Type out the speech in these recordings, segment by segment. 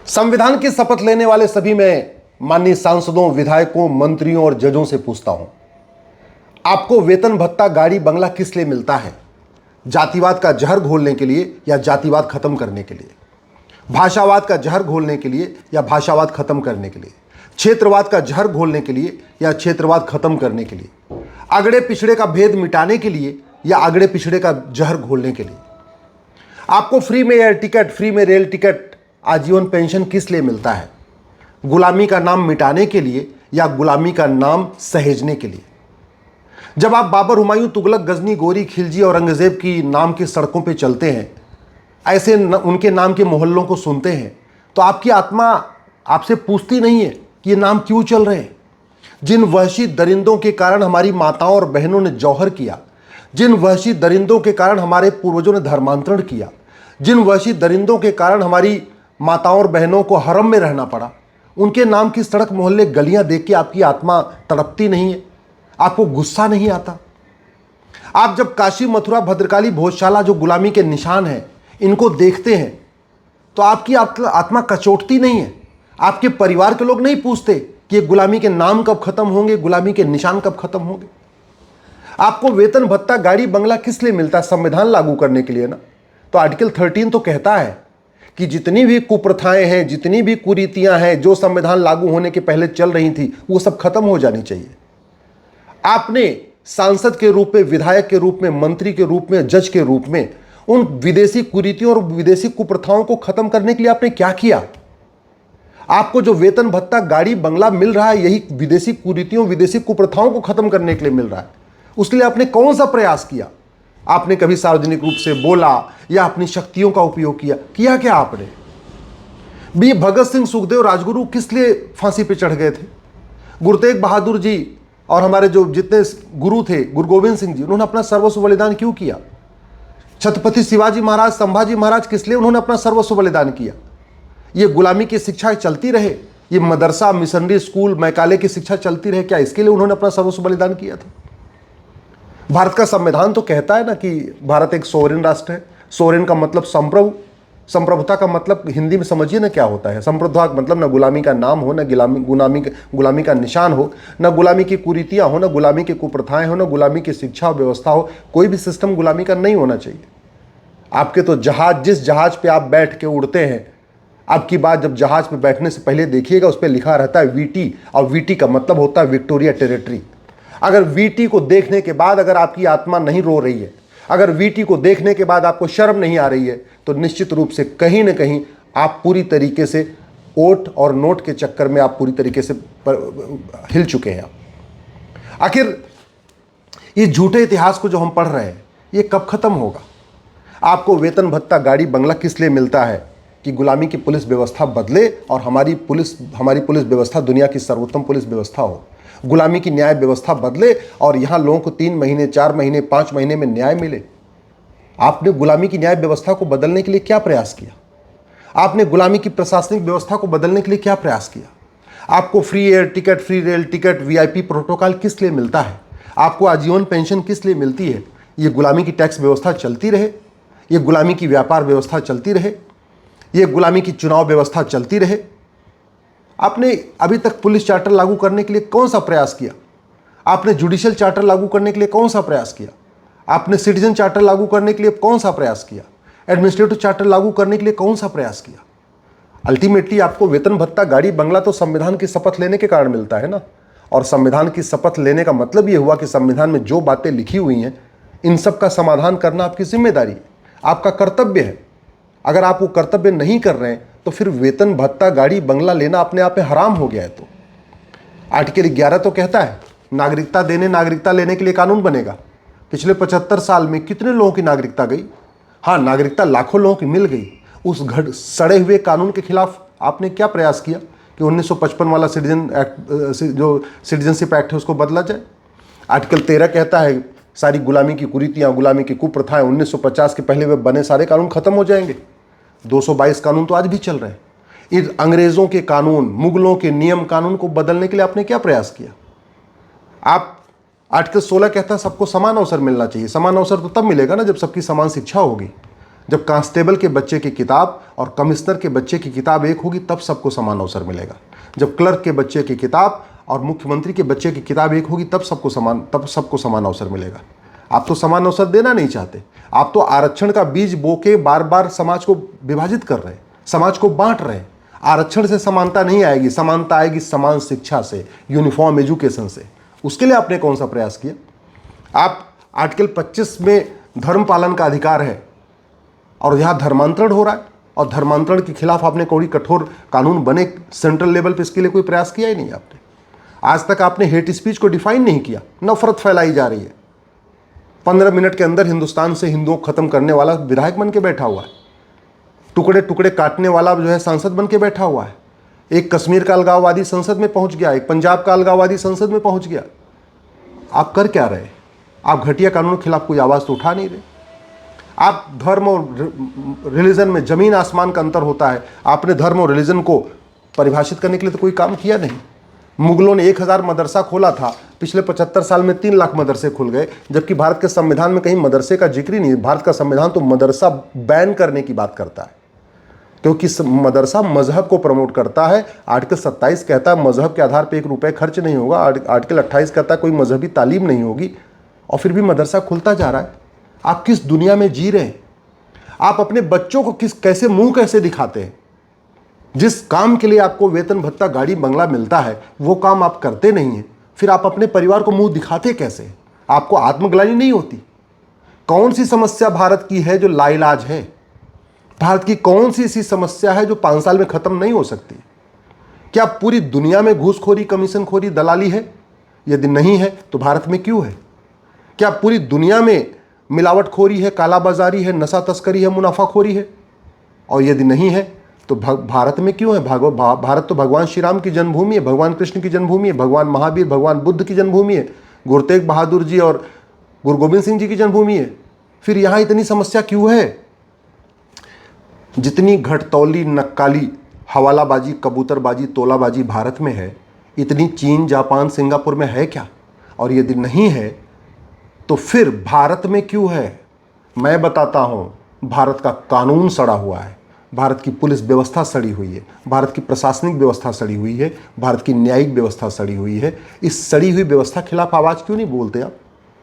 संविधान की शपथ लेने वाले सभी मैं माननीय सांसदों, विधायकों, मंत्रियों और जजों से पूछता हूं, आपको वेतन भत्ता, गाड़ी, बंगला किस लिए मिलता है? जातिवाद का जहर घोलने के लिए या जातिवाद खत्म करने के लिए? भाषावाद का जहर घोलने के लिए या भाषावाद खत्म करने के लिए? क्षेत्रवाद का जहर घोलने के लिए या क्षेत्रवाद खत्म करने के लिए? अगड़े पिछड़े का भेद मिटाने के लिए या अगड़े पिछड़े का जहर घोलने के लिए? आपको फ्री में एयर टिकट, फ्री में रेल टिकट, आजीवन पेंशन किस लिए मिलता है? गुलामी का नाम मिटाने के लिए या गुलामी का नाम सहेजने के लिए? जब आप बाबर, हुमायूं, तुगलक, गजनी, गोरी, खिलजी और औरंगजेब की नाम की सड़कों पे चलते हैं, ऐसे उनके नाम के मोहल्लों को सुनते हैं, तो आपकी आत्मा आपसे पूछती नहीं है कि ये नाम क्यों चल रहे हैं? जिन वहशी दरिंदों के कारण हमारी माताओं और बहनों ने जौहर किया, जिन वहशी दरिंदों के कारण हमारे पूर्वजों ने धर्मांतरण किया, जिन वहशी दरिंदों के कारण हमारी माताओं और बहनों को हरम में रहना पड़ा, उनके नाम की सड़क, मोहल्ले, गलियां देख के आपकी आत्मा तड़पती नहीं है? आपको गुस्सा नहीं आता? आप जब काशी, मथुरा, भद्रकाली, भोजशाला जो गुलामी के निशान हैं, इनको देखते हैं तो आपकी आत्मा कचोटती नहीं है? आपके परिवार के लोग नहीं पूछते कि ये गुलामी के नाम कब खत्म होंगे, गुलामी के निशान कब खत्म होंगे? आपको वेतन भत्ता, गाड़ी, बंगला किस लिए मिलता है? संविधान लागू करने के लिए ना। तो आर्टिकल 13 तो कहता है कि जितनी भी कुप्रथाएं हैं, जितनी भी कुरीतियां हैं जो संविधान लागू होने के पहले चल रही थी, वो सब खत्म हो जानी चाहिए। आपने सांसद के रूप में, विधायक के रूप में, मंत्री के रूप में, जज के रूप में उन विदेशी कुरीतियों और विदेशी कुप्रथाओं को खत्म करने के लिए आपने क्या किया? आपको जो वेतन भत्ता, गाड़ी, बंगला मिल रहा है, यही विदेशी कुरीतियों, विदेशी कुप्रथाओं को खत्म करने के लिए मिल रहा है। उसके लिए आपने कौन सा प्रयास किया? आपने कभी सार्वजनिक रूप से बोला या अपनी शक्तियों का उपयोग किया क्या आपने? भी भगत सिंह, सुखदेव, राजगुरु किस लिए फांसी पे चढ़ गए थे? गुरु तेग बहादुर जी और हमारे जो जितने गुरु थे, गुरु गोविंद सिंह जी, उन्होंने अपना सर्वस्व बलिदान क्यों किया? छत्रपति शिवाजी महाराज, संभाजी महाराज, किस लिए उन्होंने अपना सर्वस्व बलिदान किया? ये गुलामी की शिक्षा चलती रहे, ये मदरसा, मिशनरी स्कूल, मैकाले की शिक्षा चलती रहे, क्या इसके लिए उन्होंने अपना सर्वस्व बलिदान किया था? भारत का संविधान तो कहता है ना कि भारत एक सोवरेन राष्ट्र है। सोवरेन का मतलब संप्रभु, संप्रभुता का मतलब हिंदी में समझिए ना क्या होता है। संप्रभुता का मतलब ना गुलामी का नाम हो, ना गुलामी का निशान हो, ना गुलामी की कुरीतियां हो, ना गुलामी की कुप्रथाएं हो, ना गुलामी की शिक्षा व्यवस्था हो। कोई भी सिस्टम गुलामी का नहीं होना चाहिए। आपके तो जहाज, जिस जहाज पे आप बैठ के उड़ते हैं, आपकी बात जब जहाज पे बैठने से पहले देखिएगा, उस पर लिखा रहता है वीटी, और वीटी का मतलब होता है विक्टोरिया टेरिटरी। अगर वीटी को देखने के बाद अगर आपकी आत्मा नहीं रो रही है, अगर वीटी को देखने के बाद आपको शर्म नहीं आ रही है, तो निश्चित रूप से कहीं ना कहीं आप पूरी तरीके से ओट और नोट के चक्कर में आप पूरी तरीके से हिल चुके हैं। आखिर ये झूठे इतिहास को जो हम पढ़ रहे हैं, ये कब खत्म होगा? आपको वेतन भत्ता, गाड़ी, बंगला किस लिए मिलता है? कि गुलामी की पुलिस व्यवस्था बदले और हमारी पुलिस व्यवस्था दुनिया की सर्वोत्तम पुलिस व्यवस्था हो। गुलामी की न्याय व्यवस्था बदले और यहां लोगों को 3 महीने, 4 महीने, 5 महीने में न्याय मिले। आपने गुलामी की न्याय व्यवस्था को बदलने के लिए क्या प्रयास किया? आपने गुलामी की प्रशासनिक व्यवस्था को बदलने के लिए क्या प्रयास किया? आपको free air ticket, free rail ticket, VIP protocol किस लिए मिलता है? आपको आजीवन पेंशन किस लिए मिलती है? ये गुलामी की टैक्स व्यवस्था चलती रहे, ये गुलामी की व्यापार व्यवस्था चलती रहे, ये गुलामी की चुनाव व्यवस्था चलती रहे। आपने अभी तक पुलिस चार्टर लागू करने के लिए कौन सा प्रयास किया? आपने जुडिशियल चार्टर लागू करने के लिए कौन सा प्रयास किया? आपने सिटीजन चार्टर लागू करने के लिए कौन सा प्रयास किया? एडमिनिस्ट्रेटिव चार्टर लागू करने के लिए कौन सा प्रयास किया? अल्टीमेटली आपको वेतन भत्ता, गाड़ी, बंगला तो संविधान की शपथ लेने के कारण मिलता है ना। और संविधान की शपथ लेने का मतलब ये हुआ कि संविधान में जो बातें लिखी हुई हैं, इन सब का समाधान करना आपकी जिम्मेदारी है, आपका कर्तव्य है। अगर आप वो कर्तव्य नहीं कर रहे हैं तो फिर वेतन भत्ता, गाड़ी, बंगला लेना अपने आप में हराम हो गया है। तो आर्टिकल 11 तो कहता है नागरिकता देने, नागरिकता लेने के लिए कानून बनेगा। पिछले 75 साल में कितने लोगों की नागरिकता गई? हाँ, नागरिकता लाखों लोगों की मिल गई। उस सड़े हुए कानून के खिलाफ आपने क्या प्रयास किया कि 1955 वाला जो सिटीजनशिप एक्ट है उसको बदला जाए? आर्टिकल 13 कहता है सारी गुलामी की कुरीतियाँ, गुलामी की कुप्रथाएं 1950 के पहले वे बने सारे कानून खत्म हो जाएंगे। 222 कानून तो आज भी चल रहे हैं। इन अंग्रेजों के कानून, मुगलों के नियम कानून को बदलने के लिए आपने क्या प्रयास किया? आप आर्टिकल 16 कहता है सबको समान अवसर मिलना चाहिए। समान अवसर तो तब मिलेगा ना जब सबकी समान शिक्षा होगी, जब कांस्टेबल के बच्चे की किताब और कमिश्नर के बच्चे की किताब एक होगी तब सबको समान अवसर मिलेगा। जब क्लर्क के बच्चे की किताब और मुख्यमंत्री के बच्चे की किताब एक होगी तब सबको समान अवसर मिलेगा। आप तो समान अवसर देना नहीं चाहते। आप तो आरक्षण का बीज बो के बार बार समाज को विभाजित कर रहे हैं, समाज को बांट रहे हैं। आरक्षण से समानता नहीं आएगी, समानता आएगी समान शिक्षा से, यूनिफॉर्म एजुकेशन से। उसके लिए आपने कौन सा प्रयास किया? आप आर्टिकल 25 में धर्म पालन का अधिकार है और यहाँ धर्मांतरण हो रहा है, और धर्मांतरण के खिलाफ आपने कोई कठोर कानून बने सेंट्रल लेवल पे, इसके लिए कोई प्रयास किया ही नहीं आपने। आज तक आपने हेट स्पीच को डिफाइन नहीं किया, नफरत फैलाई जा रही है। 15 मिनट के अंदर हिंदुस्तान से हिंदुओं को खत्म करने वाला विधायक बन के बैठा हुआ है, टुकड़े टुकड़े काटने वाला जो है सांसद बन के बैठा हुआ है। एक कश्मीर का अलगाववादी संसद में पहुंच गया, एक पंजाब का अलगाववादी संसद में पहुंच गया। आप कर क्या रहे? आप घटिया कानून के खिलाफ कोई आवाज़ तो उठा नहीं रहे। आप धर्म और रिलीजन में ज़मीन आसमान का अंतर होता है। आपने धर्म और रिलीजन को परिभाषित करने के लिए तो कोई काम किया नहीं। मुगलों ने 1000 मदरसा खोला था, पिछले 75 साल में 3 लाख मदरसे खुल गए, जबकि भारत के संविधान में कहीं मदरसे का जिक्र ही नहीं। भारत का संविधान तो मदरसा बैन करने की बात करता है, क्योंकि मदरसा मजहब को प्रमोट करता है। आर्टिकल 27 कहता है मजहब के आधार पर 1 रुपये खर्च नहीं होगा। आर्टिकल 28 कहता है कोई मजहबी तालीम नहीं होगी, और फिर भी मदरसा खुलता जा रहा है। आप किस दुनिया में जी रहे हैं? आप अपने बच्चों को कैसे मुंह कैसे दिखाते हैं? जिस काम के लिए आपको वेतन भत्ता गाड़ी बंगला मिलता है वो काम आप करते नहीं हैं, फिर आप अपने परिवार को मुंह दिखाते कैसे? आपको आत्मग्लानि नहीं होती? कौन सी समस्या भारत की है जो लाइलाज है? भारत की कौन सी ऐसी समस्या है जो 5 साल में खत्म नहीं हो सकती? क्या पूरी दुनिया में घूसखोरी, कमीशनखोरी, दलाली है? यदि नहीं है तो भारत में क्यों है? क्या पूरी दुनिया में मिलावटखोरी है, कालाबाजारी है, नशा तस्करी है, मुनाफाखोरी है? और यदि नहीं है तो भारत में क्यों है? भारत तो भगवान श्री राम की जन्मभूमि है, भगवान कृष्ण की जन्मभूमि है, भगवान महावीर, भगवान बुद्ध की जन्मभूमि है, गुरु तेग बहादुर जी और गुरु गोविंद सिंह जी की जन्मभूमि है। फिर यहाँ इतनी समस्या क्यों है? जितनी घटतौली, नक्काली, हवालाबाजी, कबूतरबाजी, तोलाबाजी भारत में है, इतनी चीन, जापान, सिंगापुर में है क्या? और यदि नहीं है तो फिर भारत में क्यों है? मैं बताता हूं, भारत का कानून सड़ा हुआ है, भारत की पुलिस व्यवस्था सड़ी हुई है, भारत की प्रशासनिक व्यवस्था सड़ी हुई है, भारत की न्यायिक व्यवस्था सड़ी हुई है। इस सड़ी हुई व्यवस्था के खिलाफ आवाज़ क्यों नहीं बोलते आप?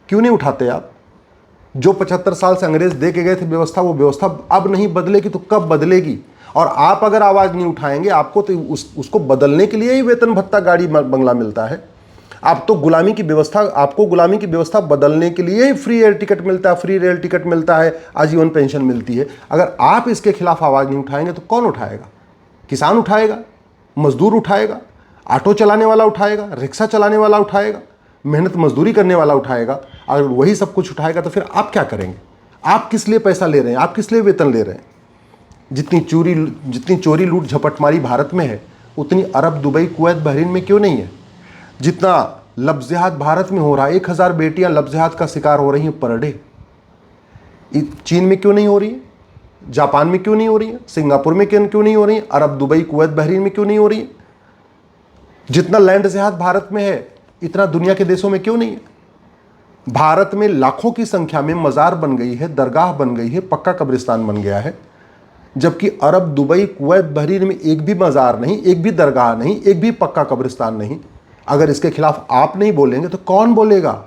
क्यों नहीं उठाते आप? जो 75 साल से अंग्रेज दे के गए थे व्यवस्था, वो व्यवस्था अब नहीं बदलेगी तो कब बदलेगी? और आप अगर आवाज़ नहीं उठाएंगे, आपको तो उसको बदलने के लिए ही वेतन भत्ता गाड़ी बंगला मिलता है। आप तो गुलामी की व्यवस्था, आपको गुलामी की व्यवस्था बदलने के लिए ही फ्री एयर टिकट मिलता है, फ्री रेल टिकट मिलता है, आजीवन पेंशन मिलती है। अगर आप इसके खिलाफ आवाज़ नहीं उठाएंगे तो कौन उठाएगा? किसान उठाएगा, मजदूर उठाएगा, ऑटो चलाने वाला उठाएगा, रिक्शा चलाने वाला उठाएगा, मेहनत मजदूरी करने वाला उठाएगा। अगर वही सब कुछ उठाएगा तो फिर आप क्या करेंगे? आप किस लिए पैसा ले रहे हैं? आप किस लिए वेतन ले रहे हैं? जितनी चोरी लूट झपटमारी भारत में है, उतनी अरब, दुबई, कुवैत, बहरीन में क्यों नहीं है? जितना लफ्ज़ियात भारत में हो रहा है, 1000 बेटियां लफ्ज़ियात का शिकार हो रही हैं पर डे, चीन में क्यों नहीं हो रही है? जापान में क्यों नहीं हो रही है? सिंगापुर में क्यों नहीं हो रही है? अरब, दुबई, कुवैत, बहरीन में क्यों नहीं हो रही है? जितना लैंड ज़िहाद भारत में है, इतना दुनिया के देशों में क्यों नहीं है? भारत में लाखों की संख्या में मज़ार बन गई है, दरगाह बन गई है, पक्का कब्रिस्तान बन गया है, जबकि अरब, दुबई, कुवैत, बहरीन में एक भी मज़ार नहीं, एक भी दरगाह नहीं, एक भी पक्का कब्रिस्तान नहीं। अगर इसके खिलाफ आप नहीं बोलेंगे तो कौन बोलेगा?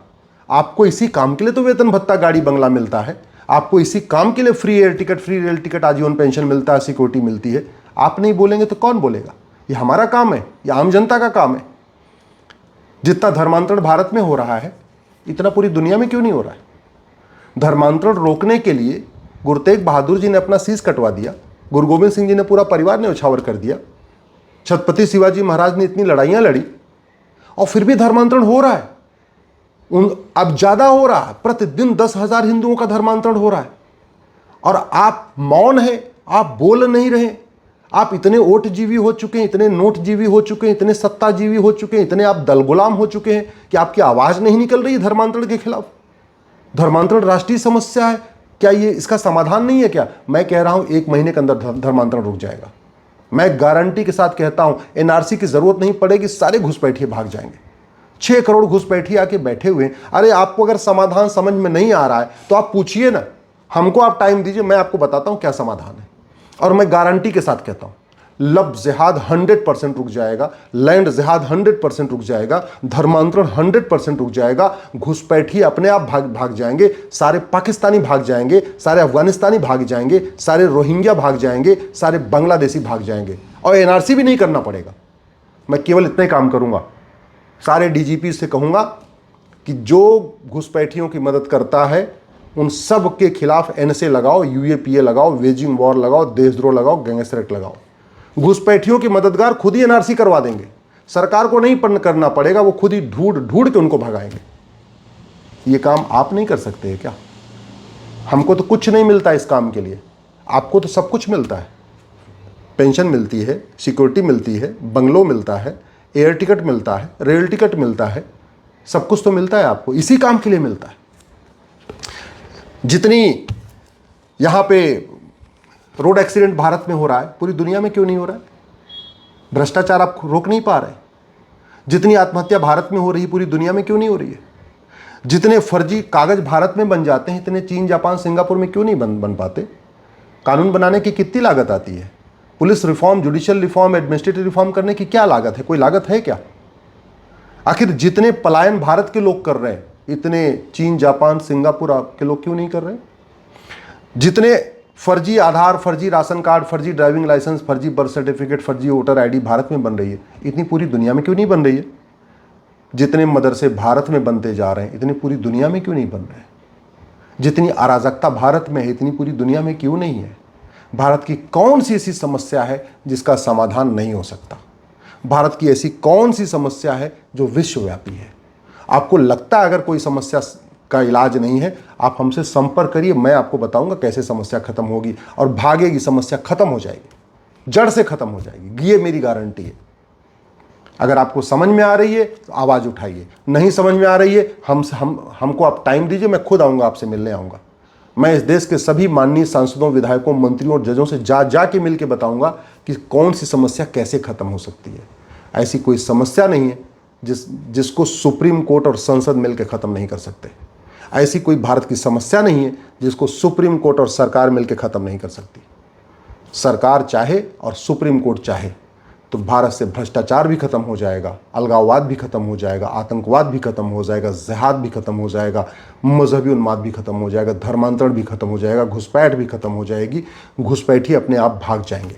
आपको इसी काम के लिए तो वेतन भत्ता गाड़ी बंगला मिलता है, आपको इसी काम के लिए free air ticket, free rail ticket, आजीवन पेंशन मिलता है, सिक्योरिटी मिलती है। आप नहीं बोलेंगे तो कौन बोलेगा? ये हमारा काम है, ये आम जनता का काम है। जितना धर्मांतरण भारत में हो रहा है, इतना पूरी दुनिया में क्यों नहीं हो रहा है? धर्मांतरण रोकने के लिए गुरु तेग बहादुर जी ने अपना शीश कटवा दिया, गुरु गोविंद सिंह जी ने पूरा परिवार न्यौछावर कर दिया, छत्रपति शिवाजी महाराज ने इतनी लड़ाइयाँ लड़ी, और फिर भी धर्मांतरण हो रहा है। अब ज़्यादा हो रहा है, प्रतिदिन 10,000 हिंदुओं का धर्मांतरण हो रहा है, और आप मौन हैं, आप बोल नहीं रहे। आप इतने ओटजीवी हो चुके हैं, इतने नोटजीवी हो चुके हैं, इतने सत्ताजीवी हो चुके हैं, इतने आप दल गुलाम हो चुके हैं कि आपकी आवाज़ नहीं निकल रही धर्मांतरण के खिलाफ। धर्मांतरण राष्ट्रीय समस्या है, क्या ये इसका समाधान नहीं है क्या? मैं कह रहा हूं 1 महीने के अंदर धर्मांतरण रुक जाएगा। मैं गारंटी के साथ कहता हूं, एनआरसी की जरूरत नहीं पड़ेगी, सारे घुसपैठिए भाग जाएंगे। 6 करोड़ घुसपैठिए आके बैठे हुए हैं। अरे आपको अगर समाधान समझ में नहीं आ रहा है तो आप पूछिए ना, हमको आप टाइम दीजिए, मैं आपको बताता हूं क्या समाधान है। और मैं गारंटी के साथ कहता हूं, लब जिहाद 100% रुक जाएगा, लैंड जिहाद 100% रुक जाएगा, धर्मांतरण 100% रुक जाएगा, घुसपैठी अपने आप भाग जाएंगे, सारे पाकिस्तानी भाग जाएंगे, सारे अफगानिस्तानी भाग जाएंगे, सारे रोहिंग्या भाग जाएंगे, सारे बांग्लादेशी भाग जाएंगे, और एनआरसी भी नहीं करना पड़ेगा। मैं केवल इतना ही काम करूंगा, सारे डीजीपी से कहूंगा कि जो घुसपैठियों की मदद करता है उन सब के खिलाफ एनएसए लगाओ, यूएपीए लगाओ, वेजिंग वॉर लगाओ, देशद्रोह लगाओ, गैंगस्टर एक्ट लगाओ। घुसपैठियों के मददगार खुद ही एनआरसी करवा देंगे, सरकार को नहीं करना पड़ेगा, वो खुद ही ढूंढ के उनको भगाएंगे। ये काम आप नहीं कर सकते हैं क्या? हमको तो कुछ नहीं मिलता इस काम के लिए, आपको तो सब कुछ मिलता है। पेंशन मिलती है, सिक्योरिटी मिलती है, बंगलो मिलता है, एयर टिकट मिलता है, रेल टिकट मिलता है, सब कुछ तो मिलता है आपको, इसी काम के लिए मिलता है। जितनी यहां पे रोड एक्सीडेंट भारत में हो रहा है, पूरी दुनिया में क्यों नहीं हो रहा है? भ्रष्टाचार आप रोक नहीं पा रहे। जितनी आत्महत्या भारत में हो रही है, पूरी दुनिया में क्यों नहीं हो रही है? जितने फर्जी कागज भारत में बन जाते हैं, इतने चीन, जापान, सिंगापुर में क्यों नहीं बन पाते? कानून बनाने की कितनी लागत आती है? Police reform, judicial reform, administrative reform करने की क्या लागत है? कोई लागत है क्या? आखिर जितने पलायन भारत के लोग कर रहे हैं, इतने चीन, जापान, सिंगापुर के लोग क्यों नहीं कर रहे? जितने फर्जी आधार, फर्जी राशन कार्ड, फर्जी ड्राइविंग लाइसेंस, फर्जी बर्थ सर्टिफिकेट, फर्जी वोटर आईडी भारत में बन रही है, इतनी पूरी दुनिया में क्यों नहीं बन रही है? जितने मदरसे भारत में बनते जा रहे हैं, इतनी पूरी दुनिया में क्यों नहीं बन रहे? जितनी अराजकता भारत में है, इतनी पूरी दुनिया में क्यों नहीं है? भारत की कौन सी ऐसी समस्या है जिसका समाधान नहीं हो सकता? भारत की ऐसी कौन सी समस्या है जो विश्वव्यापी है? आपको लगता है अगर कोई समस्या का इलाज नहीं है, आप हमसे संपर्क करिए, मैं आपको बताऊंगा कैसे समस्या खत्म होगी, और भागेगी, समस्या खत्म हो जाएगी, जड़ से खत्म हो जाएगी, ये मेरी गारंटी है। अगर आपको समझ में आ रही है तो आवाज़ उठाइए, नहीं समझ में आ रही है हमको आप टाइम दीजिए, मैं खुद आऊँगा, आपसे मिलने आऊँगा। मैं इस देश के सभी माननीय सांसदों, विधायकों, मंत्रियों और जजों से जा के मिल के बताऊँगा कि कौन सी समस्या कैसे खत्म हो सकती है। ऐसी कोई समस्या नहीं है जिसको सुप्रीम कोर्ट और संसद मिलकर ख़त्म नहीं कर सकते। ऐसी कोई भारत की समस्या नहीं है जिसको सुप्रीम कोर्ट और सरकार मिलकर ख़त्म नहीं कर सकती। सरकार चाहे और सुप्रीम कोर्ट चाहे तो भारत से भ्रष्टाचार भी खत्म हो जाएगा, अलगाववाद भी खत्म हो जाएगा, आतंकवाद भी खत्म हो जाएगा, जिहाद भी खत्म हो जाएगा, मजहबी उन्माद भी खत्म हो जाएगा, धर्मांतरण भी खत्म हो जाएगा, घुसपैठ भी खत्म हो जाएगी, घुसपैठी अपने आप भाग जाएंगे।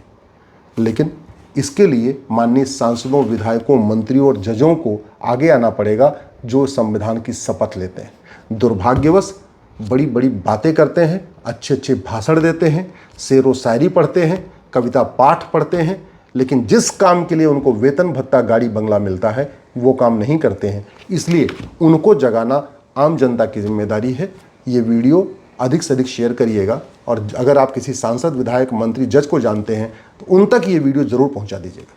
लेकिन इसके लिए माननीय सांसदों, विधायकों, मंत्रियों और जजों को आगे आना पड़ेगा, जो संविधान की शपथ लेते हैं। दुर्भाग्यवश बड़ी बड़ी बातें करते हैं, अच्छे अच्छे भाषण देते हैं, शेर व शायरी पढ़ते हैं, कविता पाठ पढ़ते हैं, लेकिन जिस काम के लिए उनको वेतन भत्ता, गाड़ी बंगला मिलता है, वो काम नहीं करते हैं। इसलिए उनको जगाना आम जनता की जिम्मेदारी है। ये वीडियो अधिक से अधिक शेयर करिएगा, और अगर आप किसी सांसद, विधायक, मंत्री, जज को जानते हैं तो उन तक ये वीडियो ज़रूर पहुंचा दीजिएगा।